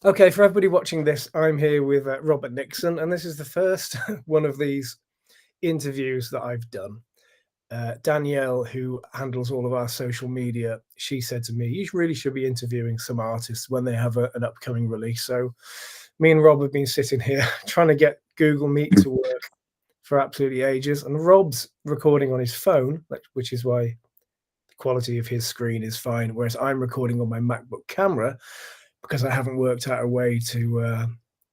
Okay, for everybody watching this, I'm here with Robert Nickson, and this is the first one of these interviews that I've done. Danielle, who handles all of our social media, she said to me, "You really should be interviewing some artists when they have an upcoming release." So, me and Rob have been sitting here trying to get Google Meet to work for absolutely ages, and Rob's recording on his phone, which is why the quality of his screen is fine, whereas I'm recording on my MacBook camera because I haven't worked out a way to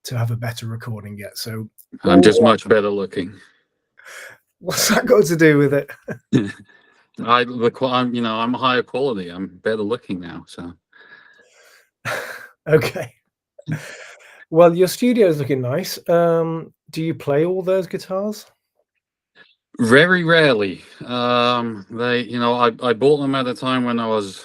have a better recording yet. So I'm just much better looking. What's that got to do with it? I'm higher quality. I'm better looking now. So okay. Well, your studio is looking nice. Do you play all those guitars? very rarely. I bought them at a time when I always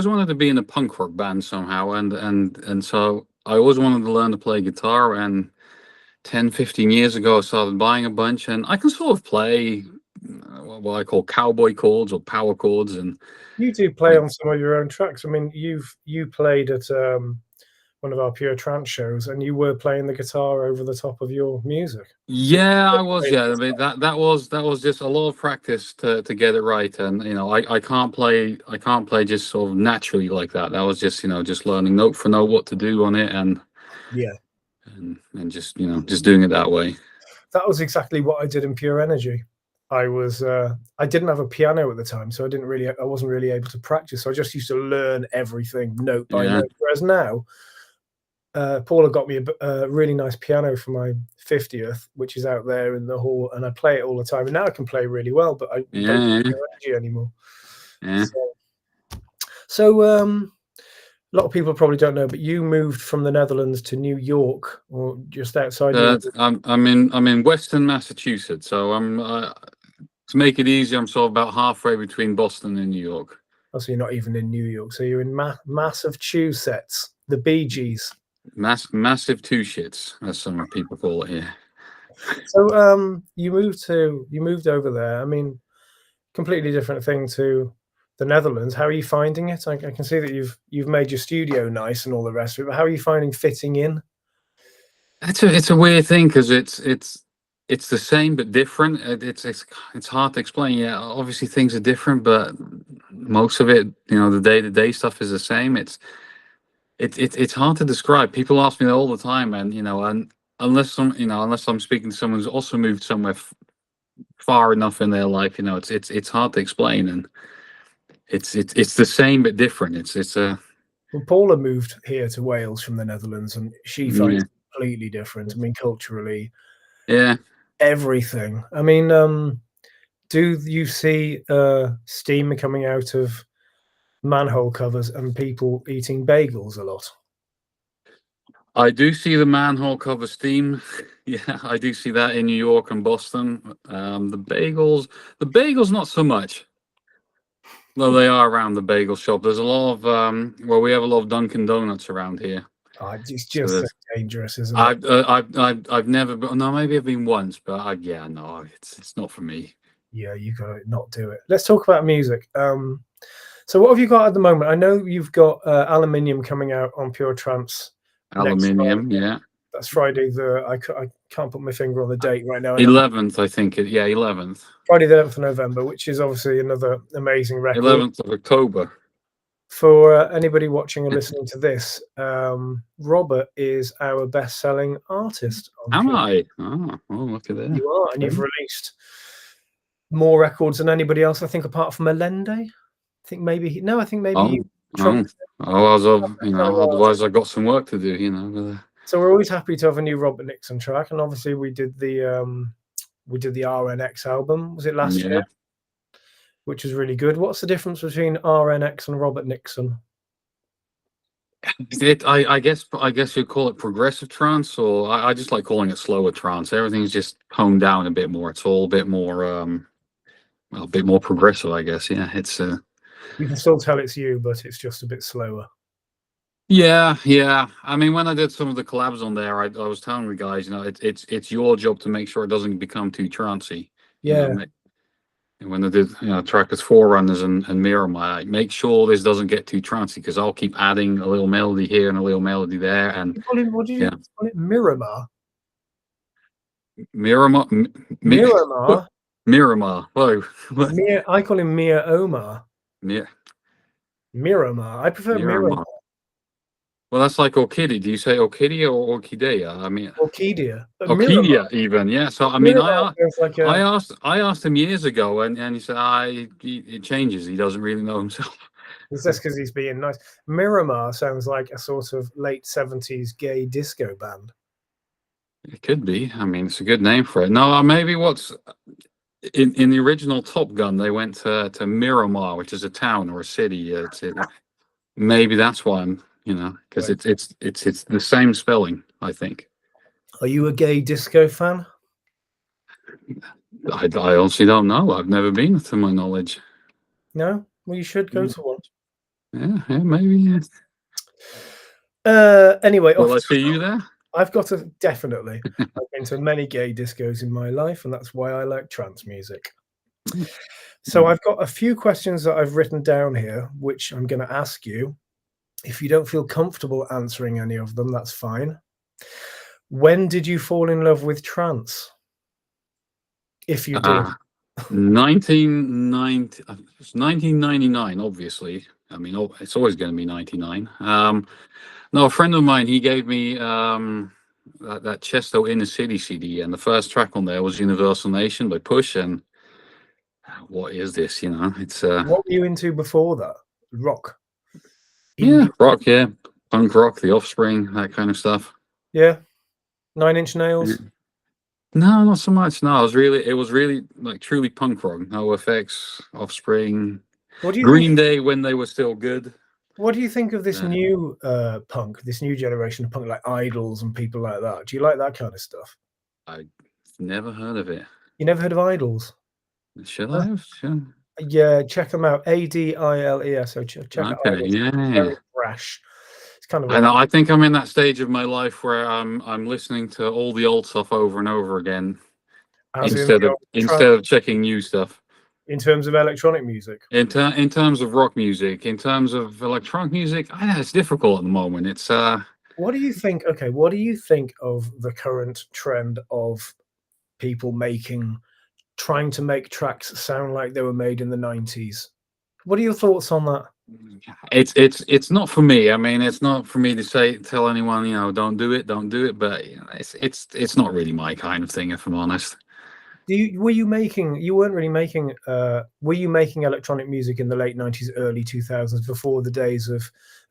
wanted to be in a punk rock band somehow, and so I always wanted to learn to play guitar. And 10, 15 years ago, I started buying a bunch, and I can sort of play what I call cowboy chords or power chords. And You do play on some of your own tracks. I mean, you played at one of our Pure Trance shows, and you were playing the guitar over the top of your music. Yeah, I was. Yeah, I mean that was just a lot of practice to get it right. And I can't play just sort of naturally like that. That was just just learning note for note what to do on it, and Yeah, and just just doing it that way. that was exactly what I did in Pure Energy. I didn't have a piano at the time, so I wasn't really able to practice. So I just used to learn everything note by Yeah. note. Whereas now, Paula got me a really nice piano for my 50th, which is out there in the hall, and I play it all the time. And now I can play really well, but I don't Yeah. have energy anymore. Yeah. So, a lot of people probably don't know, but you moved from the Netherlands to New York, or just outside New York. I'm in Western Massachusetts, so to make it easy, I'm sort of about halfway between Boston and New York. Oh, so you're not even in New York. So you're in massive Massachusetts, the Bee Gees. Massive two shits, as some people call it here. So you moved over there. I mean, completely different thing to the Netherlands. How are you finding it? I can see that you've made your studio nice and all the rest of it, but how are you finding fitting in? It's a weird thing because it's the same but different. It's hard to explain. Yeah, obviously things are different, but most of it, the day-to-day stuff is the same. It's hard to describe. People ask me that all the time, and unless I'm speaking to someone who's also moved somewhere far enough in their life, it's hard to explain. And it's the same but different. Well, Paula moved here to Wales from the Netherlands, and she finds Yeah. it completely different. I mean, culturally, Yeah. everything. I mean, do you see steam coming out of manhole covers and people eating bagels a lot? I do see the manhole cover steam. Yeah, I do see that in New York and Boston. The bagels, not so much. Though they are around the bagel shop. There's a lot of we have a lot of Dunkin' Donuts around here. It's So just so dangerous, isn't it? I've never been. No, maybe I've been once, but no, it's not for me. Yeah, you got to not do it. Let's talk about music. So what have you got at the moment? I know you've got Aluminium coming out on Pure Trance. Aluminium, yeah. That's Friday. I can't put my finger on the date right now. 11th, I think. 11th. Friday the 11th of November, which is obviously another amazing record. 11th of October. For anybody watching and listening to this, Robert is our best-selling artist. Am I? Oh, look at that. You are, and you've released more records than anybody else, I think, apart from Allende. I think maybe you. Otherwise I got some work to do, So we're always happy to have a new Robert Nickson track, and obviously we did the RNX album. Was it last year? Which is really good. What's the difference between RNX and Robert Nickson? I guess you'd call it progressive trance, or I just like calling it slower trance. Everything's just toned down a bit more. It's all a bit more progressive, I guess. Yeah, it's you can still tell it's you, but it's just a bit slower. Yeah. I mean, when I did some of the collabs on there, I was telling the guys, it's your job to make sure it doesn't become too trancey. Yeah. when I did track with Forerunners and Miramar, I make sure this doesn't get too trancey, because I'll keep adding a little melody here and a little melody there, and What did you call it? Miramar. Miramar. Miramar. Miramar. Whoa. I call him Mia Omar. Miramar. I prefer Miramar. Well, that's like orchidea. Do you say orchidea or orchidea? I mean, orchidea. Orchidea, even, yeah. So I mean, I asked him years ago, and he said, it changes. He doesn't really know himself. It's just because he's being nice. Miramar sounds like a sort of late 70s gay disco band. It could be. I mean, it's a good name for it. No, maybe what's in the original Top Gun, they went to Miramar, which is a town or a city. Maybe that's why I'm, because it's the same spelling, I think. Are you a gay disco fan? I honestly don't know. I've never been, to my knowledge. No? Well, you should go to one. Yeah, maybe. Yeah. Anyway, will I see you there? I've got to definitely. I've been to many gay discos in my life, and that's why I like trance music. So I've got a few questions that I've written down here, which I'm going to ask you. If you don't feel comfortable answering any of them, that's fine. When did you fall in love with trance? If you did. 1999, obviously. I mean, it's always going to be 99. No, a friend of mine, he gave me that Chesto Inner City CD, and the first track on there was Universal Nation by Push, and what is this, It's What were you into before that? Rock? Yeah, rock, yeah. Punk rock, The Offspring, that kind of stuff. Yeah. 9 Inch Nails? No, not so much. No, it was really like truly punk rock. No effects, Offspring. What do you Green Day when they were still good. What do you think of this new punk, this new generation of punk, like Idols and people like that? Do you like that kind of stuff? I've never heard of it. You never heard of Idols? Should I have? Sure. Yeah, check them out. ADILES. So check out Idols. Yeah. Very fresh. It's kind of. I think I'm in that stage of my life where I'm listening to all the old stuff over and over again, instead of checking new stuff. In terms of electronic music. In terms of rock music, in terms of electronic music, it's difficult at the moment. It's What do you think? Okay, what do you think of the current trend of people trying to make tracks sound like they were made in the 90s? What are your thoughts on that? It's not for me. I mean, it's not for me to tell anyone, don't do it. But it's not really my kind of thing, if I'm honest. Were you making electronic music in the late 90s, early 2000s, before the days of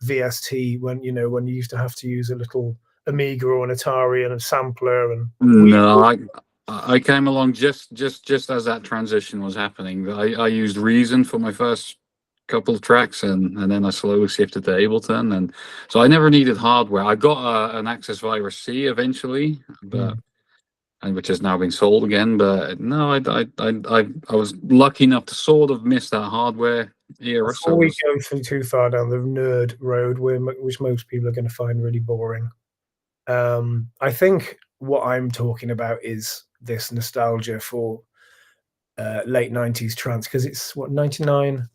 VST, when you used to have to use a little Amiga or an Atari and a sampler? And no, I came along just as that transition was happening. I used Reason for my first couple of tracks, and then I slowly shifted to Ableton, and so I never needed hardware. I got an Access Virus C eventually, but and which has now been sold again. But no, I was lucky enough to sort of miss that hardware era. Before we go too far down the nerd road, which most people are going to find really boring, I think what I'm talking about is this nostalgia for late 90s trance, because it's 99,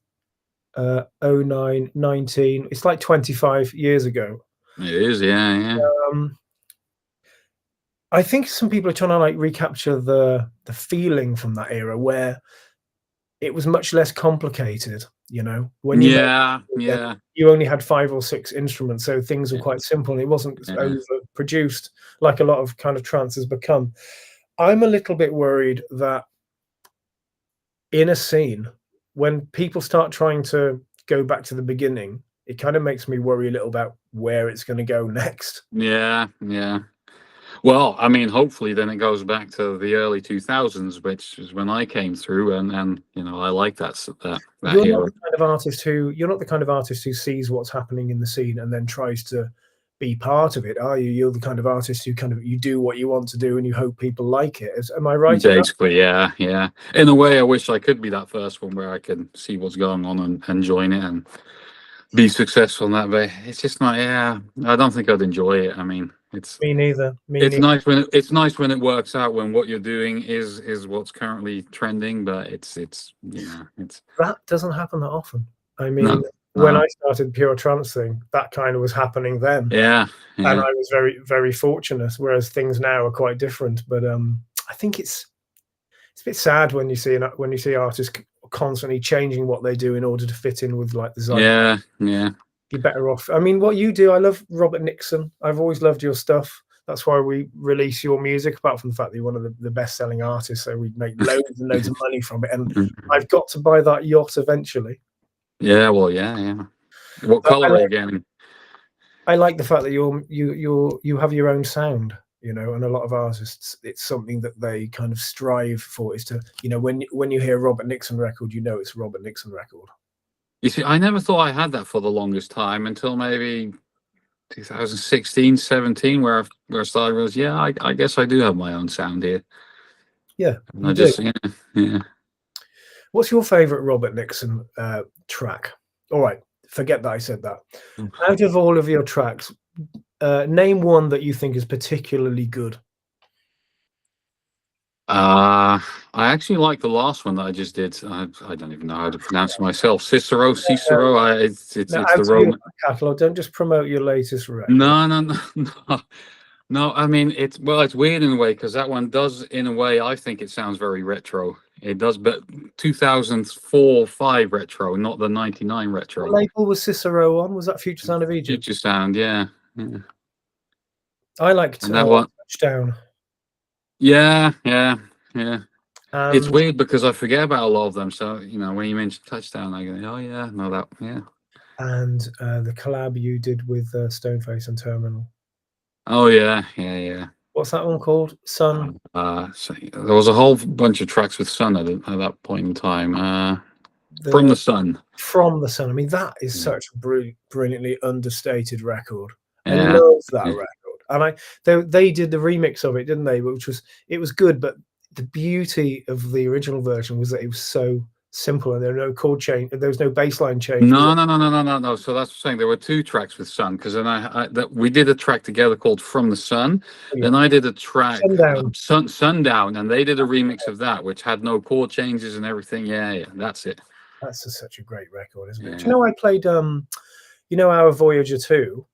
09, 19. It's like 25 years ago. It is, yeah. I think some people are trying to recapture the feeling from that era, where it was much less complicated. When you you only had 5 or 6 instruments, so things were quite simple, and it wasn't overproduced like a lot of kind of trance has become. I'm a little bit worried that in a scene, when people start trying to go back to the beginning, it kind of makes me worry a little about where it's going to go next. Yeah. Well, I mean, hopefully then it goes back to the early 2000s, which is when I came through, and I like that You're era. not the kind of artist who sees what's happening in the scene and then tries to be part of it, are you? You're the kind of artist who you do what you want to do and you hope people like it. Am I right? Basically, yeah. In a way, I wish I could be that first one where I can see what's going on and join it. And be successful in that way. It's just not. Yeah, I don't think I'd enjoy it. I mean, Me neither. It's nice when it works out, when what you're doing is what's currently trending, but it's that doesn't happen that often. I mean, no. when I started Pure Trance thing, that kind of was happening then. Yeah. And I was very, very fortunate. Whereas things now are quite different. But I think it's a bit sad when you see artists constantly changing what they do in order to fit in with like the zeitgeist. Yeah. You're better off. I mean, what you do, I love Robert Nickson. I've always loved your stuff. That's why we release your music, apart from the fact that you're one of the best-selling artists, so we make loads and loads of money from it. And I've got to buy that yacht eventually. Yeah, well, yeah. What color again? I like the fact that you have your own sound, you know, and a lot of artists, it's something that they kind of strive for, is to, you know, when you hear a Robert Nickson record, you know it's a Robert Nickson record. You see, I never thought I had that for the longest time until maybe 2016, 17, where I started to realize, yeah, I guess I do have my own sound here. Yeah, and I just yeah. What's your favorite Robert Nickson track? All right, forget that I said that. Out of all of your tracks, name one that you think is particularly good. I actually like the last one that I just did. I don't even know how to pronounce it myself. Cicero. It's the Roman catalog. Don't just promote your latest record. No. I mean, it's weird in a way, because that one does, in a way, I think it sounds very retro. It does, but 2004-5 retro, not the 99 retro. What label was Cicero on? Was that Future Sound of Egypt? Future Sound, yeah. I liked that one. Touchdown. Yeah. It's weird because I forget about a lot of them. So, you know, when you mention Touchdown, I go, oh yeah, no, that, yeah. And the collab you did with Stoneface and Terminal. Oh yeah. What's that one called? Sun. So there was a whole bunch of tracks with Sun at that point in time. From the Sun. From the Sun. I mean, that is such a brilliantly understated record. Yeah. I love that record. And they did the remix of it, didn't they? It was good, but the beauty of the original version was that it was so simple, and there were no chord change. There was no bass line change. No. So that's what I'm saying. There were two tracks with Sun, because then we did a track together called From the Sun. Yeah. Then I did a track Sundown, and they did a remix of that, which had no chord changes and everything. Yeah, that's it. That's such a great record, isn't it? Yeah. Do you know I played you know, our Voyager 2?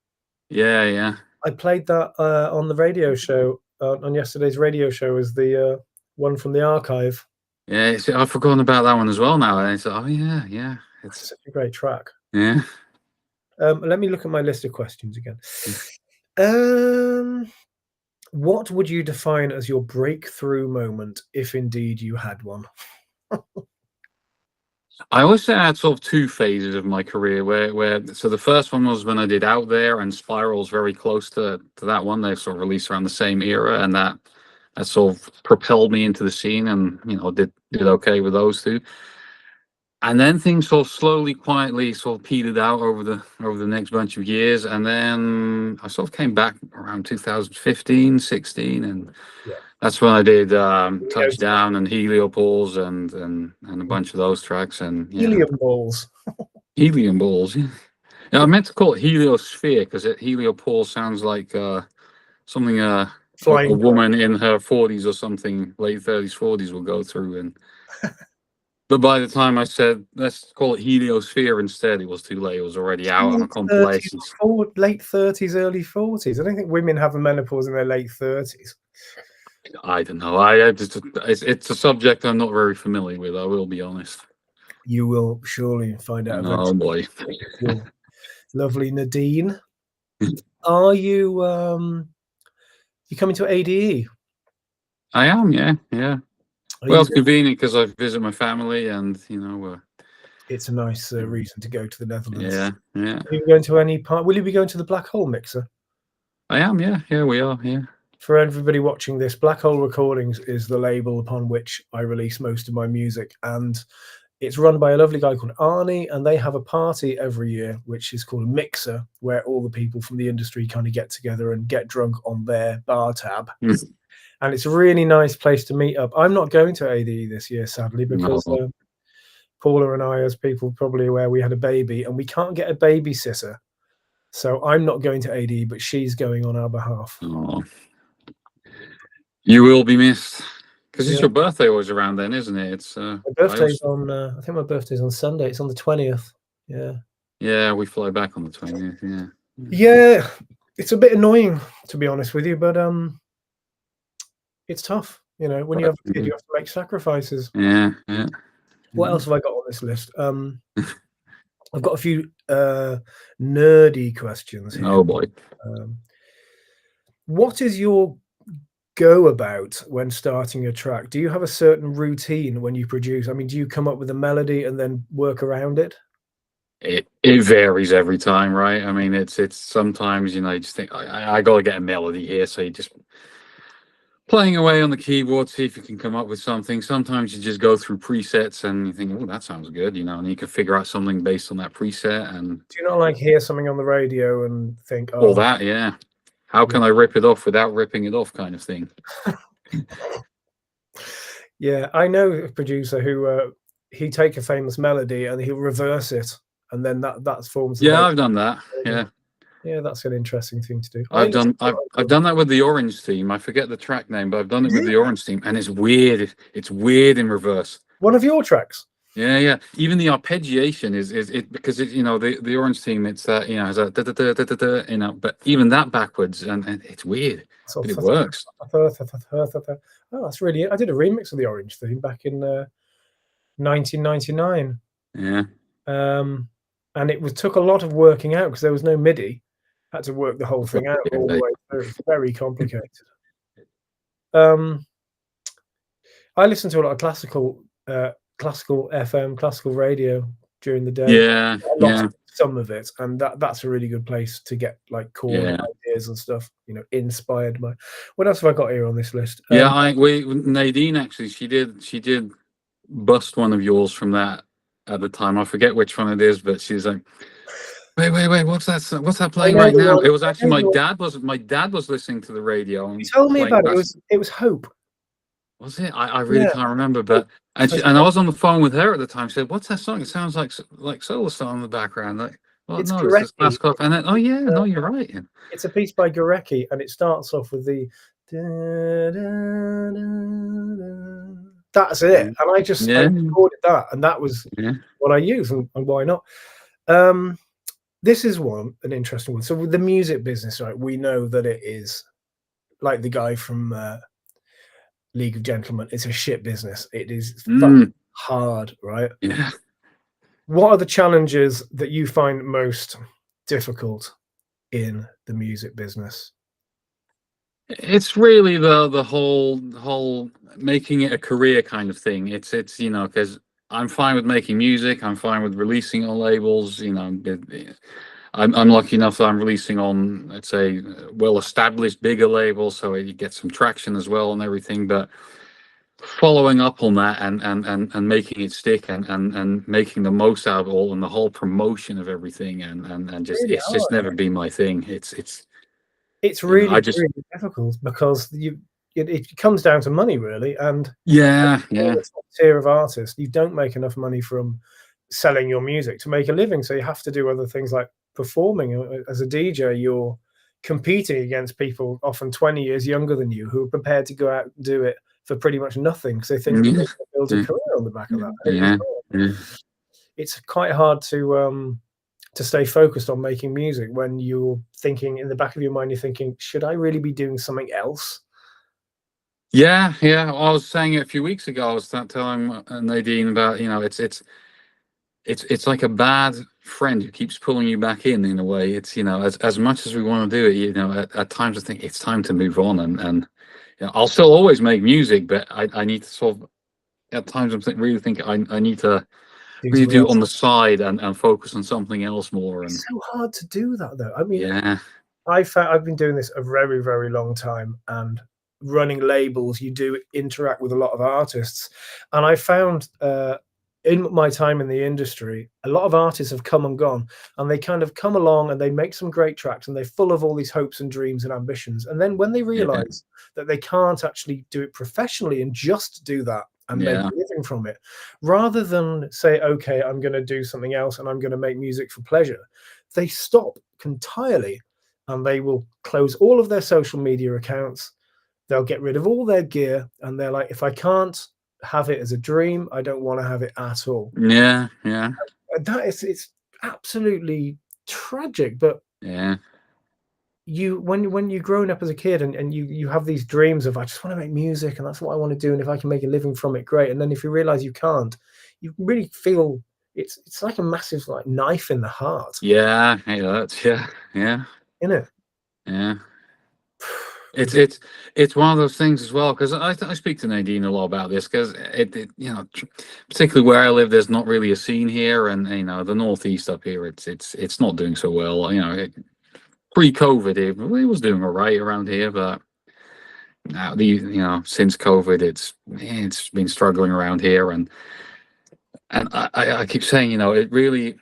Yeah. I played that on the radio show, on yesterday's radio show, as the one from the archive. Yeah, see, I've forgotten about that one as well now. And it's It's such a great track. Yeah. Let me look at my list of questions again. What would you define as your breakthrough moment, if indeed you had one? I always say I had sort of two phases of my career where so the first one was when I did Out There, and Spiral's very close to that one. They sort of released around the same era, and that sort of propelled me into the scene, and, you know, did okay with those two. And then things sort of slowly, quietly sort of petered out over the next bunch of years. And then I sort of came back around 2015, 16, and that's when I did Touchdown and Heliopause and a bunch of those tracks. And Helium Balls. Helium Balls, yeah. I meant to call it Heliosphere, because Heliopause sounds like something a woman in her 40s or something, late 30s, 40s will go through. And but by the time I said, let's call it Heliosphere instead, it was too late. It was already out on a compilation. Late 30s, early 40s. I don't think women have a menopause in their late 30s. I don't know. It's a subject I'm not very familiar with, I will be honest. You will surely find out. Oh boy. Lovely Nadine. Are you you coming to ADE? I am, yeah. Well, it's convenient because I visit my family, and, you know, it's a nice reason to go to the Netherlands. Yeah. Are you going to any part? Will you be going to the Black Hole Mixer? I am, yeah. Yeah, we are, yeah. For everybody watching this, Black Hole Recordings is the label upon which I release most of my music, and it's run by a lovely guy called Arnie, and they have a party every year which is called a Mixer, where all the people from the industry kind of get together and get drunk on their bar tab. And it's a really nice place to meet up. I'm not going to ADE this year, sadly, because Paula and I, as people probably aware, we had a baby, and we can't get a babysitter. So I'm not going to AD, but she's going on our behalf. Oh, you will be missed. Because it's Yeah. your birthday always around then, isn't it? It's My birthday's on. I think my birthday's on Sunday. It's on the 20th. Yeah. Yeah, we fly back on the 20th. Yeah. Yeah, it's a bit annoying, to be honest with you, but it's tough. You know, when you have a kid, you have to make sacrifices. Yeah. What else have I got on this list? I've got a few nerdy questions here. Oh boy. What is your go about when starting a track? Do you have a certain routine when you produce? I mean, do you come up with a melody and then work around it? It varies every time, right? I mean, it's sometimes, you know, you just think I got to get a melody here, so you just playing away on the keyboard, see if you can come up with something. Sometimes you just go through presets and you think, oh, that sounds good, you know, and you can figure out something based on that preset. And do you not like hear something on the radio and think, oh, all that? Yeah. How can I rip it off without ripping it off, kind of thing? Yeah, I know a producer who he take a famous melody and he'll reverse it, and then that forms. Yeah, I've done that. Yeah, that's an interesting thing to do. I've done that with the Orange theme. I forget the track name, but I've done it with the Orange theme, and it's weird. It's weird in reverse. One of your tracks. Yeah. Even the arpeggiation is because it, you know, the Orange theme, it's you know, has a da, da, da, da, da, da, you know, but even that backwards, and it's weird. But it works. Oh, that's really it. I did a remix of the Orange theme back in 1999. Yeah. And it took a lot of working out because there was no MIDI. Had to work the whole thing out all the way through. It's very complicated. I listen to a lot of classical FM, classical radio during the day. Yeah. Some of it, and that's a really good place to get like chord ideas and stuff, you know, inspired by. What else have I got here on this list? Nadine actually, she did bust one of yours from that at the time. I forget which one it is, but she's like, wait, what's that playing right now? It was actually my dad was listening to the radio. And you told me about it. It was Hope. Was it? I really can't remember, but and I was on the phone with her at the time. She said, "What's that song? It sounds like Solarstone in the background." Like, well, it's no, it's Glasscock. And then, no, you're right. It's a piece by Gorecki, and it starts off with the. That's it, and I just I recorded that, and that was what I used, and why not? This is an interesting one. So with the music business, right? We know that it is like the guy from. League of Gentlemen, it's a shit business. It is hard, right? Yeah. What are the challenges that you find most difficult in the music business? It's really the whole making it a career kind of thing. It's you know, because I'm fine with making music, I'm fine with releasing on labels, you know. I'm lucky enough that I'm releasing on, let's say, well-established, bigger labels, so you get some traction as well and everything. But following up on that and making it stick and making the most out of it all and the whole promotion of everything and just really it's hard. Just never been my thing. It's really, really difficult because it comes down to money really, and the tier of artists, you don't make enough money from selling your music to make a living, so you have to do other things like performing. As a DJ, you're competing against people often 20 years younger than you who are prepared to go out and do it for pretty much nothing because they think they can build a career on the back of that. It's quite hard to stay focused on making music when you're thinking in the back of your mind, you're thinking, should I really be doing something else? Yeah. I was saying it a few weeks ago. I was telling Nadine about, you know, it's like a bad friend who keeps pulling you back in a way. It's, you know, as much as we want to do it, you know, at times I think it's time to move on, and you know, I'll still always make music, but I need to sort of, at times I need to really do it on the side and focus on something else more. It's so hard to do that though. I mean, I've been doing this a very, very long time, and running labels, you do interact with a lot of artists, and I found in my time in the industry, a lot of artists have come and gone, and they kind of come along and they make some great tracks and they're full of all these hopes and dreams and ambitions. And then when they realize that they can't actually do it professionally and just do that and make a living from it, rather than say, okay, I'm going to do something else and I'm going to make music for pleasure. They stop entirely, and they will close all of their social media accounts. They'll get rid of all their gear, and they're like, if I can't have it as a dream, I don't want to have it at all. Yeah. It's absolutely tragic, but when you're growing up as a kid and you have these dreams of, I just want to make music and that's what I want to do, and if I can make a living from it, great. And then if you realize you can't, you really feel it's like a massive like knife in the heart. Yeah, that's yeah. Isn't it? Yeah. It's one of those things as well, because I speak to Nadine a lot about this, because particularly where I live, there's not really a scene here, and the northeast up here, it's not doing so well. Pre-COVID, it was doing all right around here, but now since COVID, it's been struggling around here, and I keep saying, it really,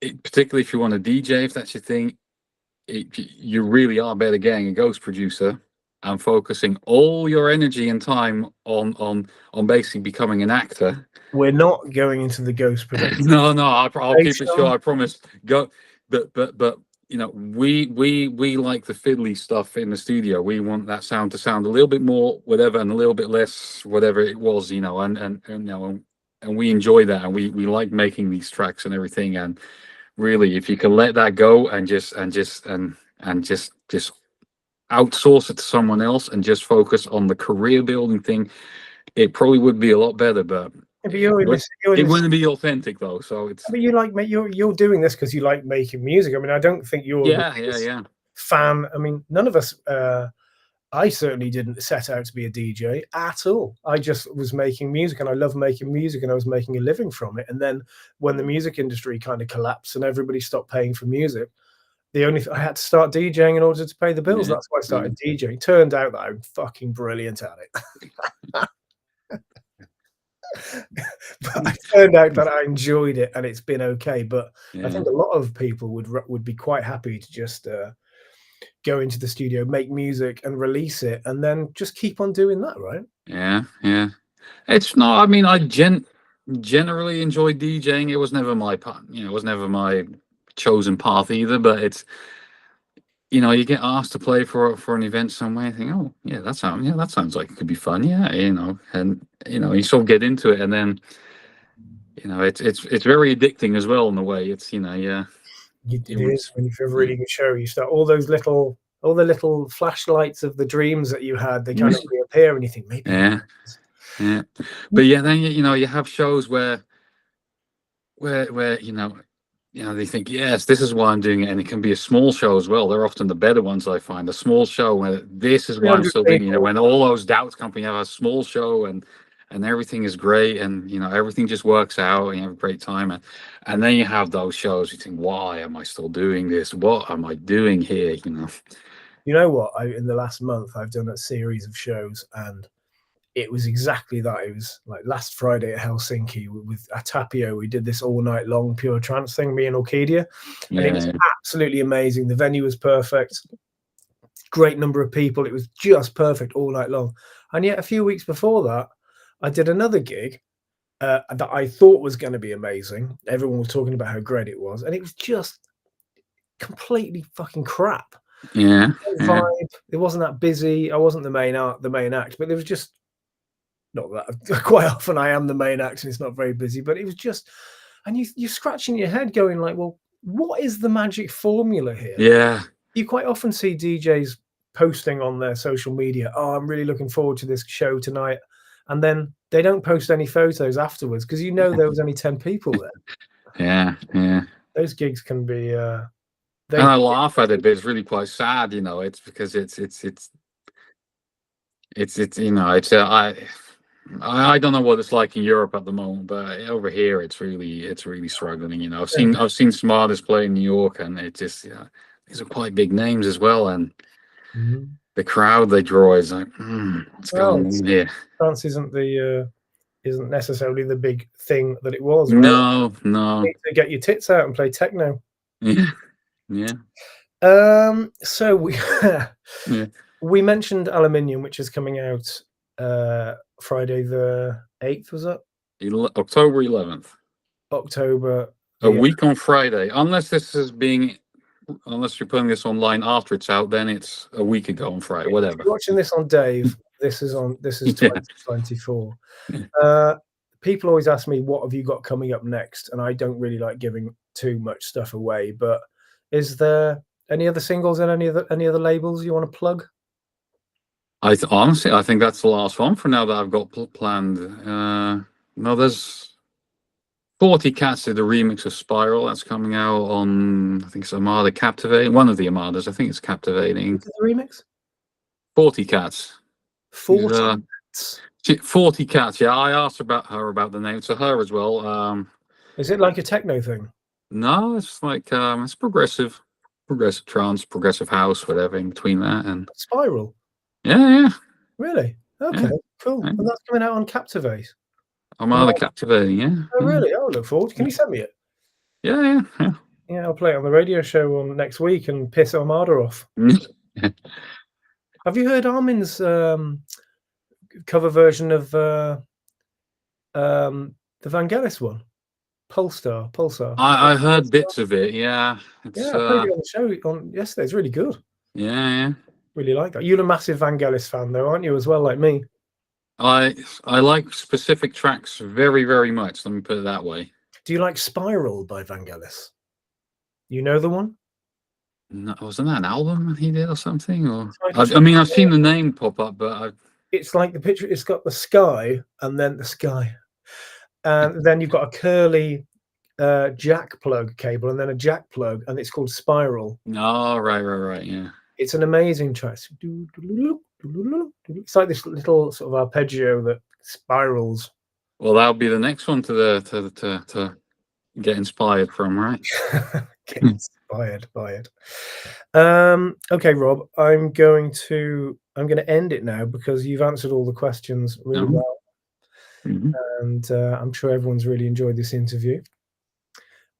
particularly if you want to DJ, if that's your thing. You really are better getting a ghost producer and focusing all your energy and time on basically becoming an actor. We're not going into the ghost production. No, I'll keep it short. I promise. Go, but we like the fiddly stuff in the studio. We want that sound to sound a little bit more whatever and a little bit less whatever it was, and we enjoy that, and we like making these tracks and everything. And really, if you can let that go and just outsource it to someone else and just focus on the career building thing, it probably would be a lot better. But it wouldn't be authentic though. So it's. But you're doing this because you like making music. I mean, I don't think you're fan. I mean, none of us. I certainly didn't set out to be a DJ at all. I just was making music, and I love making music, and I was making a living from it. And then when the music industry kind of collapsed and everybody stopped paying for music, I had to start DJing in order to pay the bills. That's why I started DJing. Turned out that I'm fucking brilliant at it. But it turned out that I enjoyed it, and it's been okay. But I think a lot of people would be quite happy to just go into the studio, make music and release it, and then just keep on doing that, right? Yeah. It's not, I mean, I generally enjoy DJing. It was never my part, it was never my chosen path either, but it's, you get asked to play for an event somewhere, you think, oh yeah, that sounds like it could be fun. And you sort of get into it, and then it's very addicting as well in a way. It's It is. When you're a really good show, you start all the little flashlights of the dreams that you had, they kind of reappear, and you think maybe. Yeah. But then you have shows where they think, yes, this is why I'm doing it, and it can be a small show as well. They're often the better ones, I find. A small show where this is why I'm still doing it. When all those doubts come, you have a small show and everything is great, and everything just works out, and you have a great time, and then you have those shows you think, why am I still doing this? What am I doing here? You know what? In the last month, I've done a series of shows, and it was exactly that. It was like last Friday at Helsinki with Atapio. We did this all night long Pure Trance thing, me and Orchidia, and it was absolutely amazing. The venue was perfect, great number of people. It was just perfect all night long. And yet a few weeks before that, I did another gig that I thought was going to be amazing. Everyone was talking about how great it was, and it was just completely fucking crap. Vibe. It wasn't that busy. I wasn't the main act, but there was just not that. Quite often I am the main act, and it's not very busy. But it was just, and you're scratching your head, going like, well, what is the magic formula here? Yeah. You quite often see DJs posting on their social media, "Oh, I'm really looking forward to this show tonight," and then they don't post any photos afterwards because there was only 10 people there. Yeah. Those gigs can be. And I laugh at it, but it's really quite sad. It's because I don't know what it's like in Europe at the moment, but over here it's really struggling. I've seen some artists play in New York, and it just these are quite big names as well, and the crowd they draw is like, what's going on here? France isn't necessarily the big thing that it was. Right? No. You need to get your tits out and play techno. Yeah. So we mentioned Aluminium, which is coming out Friday the 8th, was it? October 11th. October. A week on Friday. Unless you're putting this online after it's out, then it's a week ago on Friday. Whatever. If you're watching this on Dave, this is 2024. People always ask me, what have you got coming up next? And I don't really like giving too much stuff away, but is there any other singles and any other labels you want to plug? Honestly, I think that's the last one for now that I've got planned. No, there's 40 Cats did a remix of Spiral that's coming out on, I think it's Armada Captivating. One of the Armadas, I think it's Captivating. The remix? 40 Cats. 40 Cats. 40 Cats, yeah. I asked her about the name. It's her as well. Is it like a techno thing? No, it's like it's progressive trance, progressive house, whatever in between that and Spiral. Yeah. Really? Okay, yeah. cool. Yeah. And that's coming out on Captivate. Armada Captivating, yeah. Oh, really? Oh, look forward. Can you send me it? Yeah. Yeah, I'll play it on the radio show on next week and piss Armada off. Have you heard Armin's cover version of the Vangelis one? Pulsar. I heard bits of it, yeah. I played it on the show on yesterday. It's really good. Yeah. Really like that. You're a massive Vangelis fan, though, aren't you, as well, like me? I like specific tracks very, very much. Let me put it that way. Do you like Spiral by Vangelis? You know the one? No, wasn't that an album he did or something? Or I mean, I've seen the name pop up, but it's like the picture. It's got the sky and then the sky, and then you've got a curly jack plug cable and then a jack plug, and it's called Spiral. Oh, right, yeah. It's an amazing track. It's like this little sort of arpeggio that spirals. Well, that'll be the next one to get inspired from, right? Get inspired by it. Okay, Rob, I'm going to end it now because you've answered all the questions really well. Mm-hmm. And I'm sure everyone's really enjoyed this interview.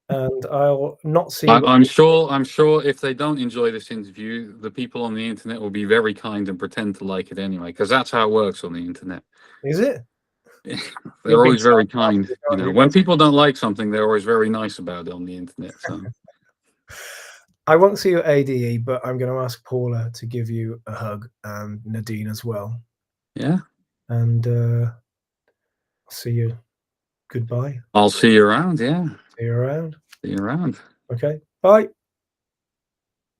And I'll not see. I'm sure if they don't enjoy this interview, the people on the internet will be very kind and pretend to like it anyway, because that's how it works on the internet. Is it? They're always very kind. You know, when people don't like something, they're always very nice about it on the internet. So I won't see you at ADE, but I'm going to ask Paula to give you a hug and Nadine as well. Yeah. And see you. Goodbye. I'll see you around. Yeah. See you around. See you around. Okay. Bye.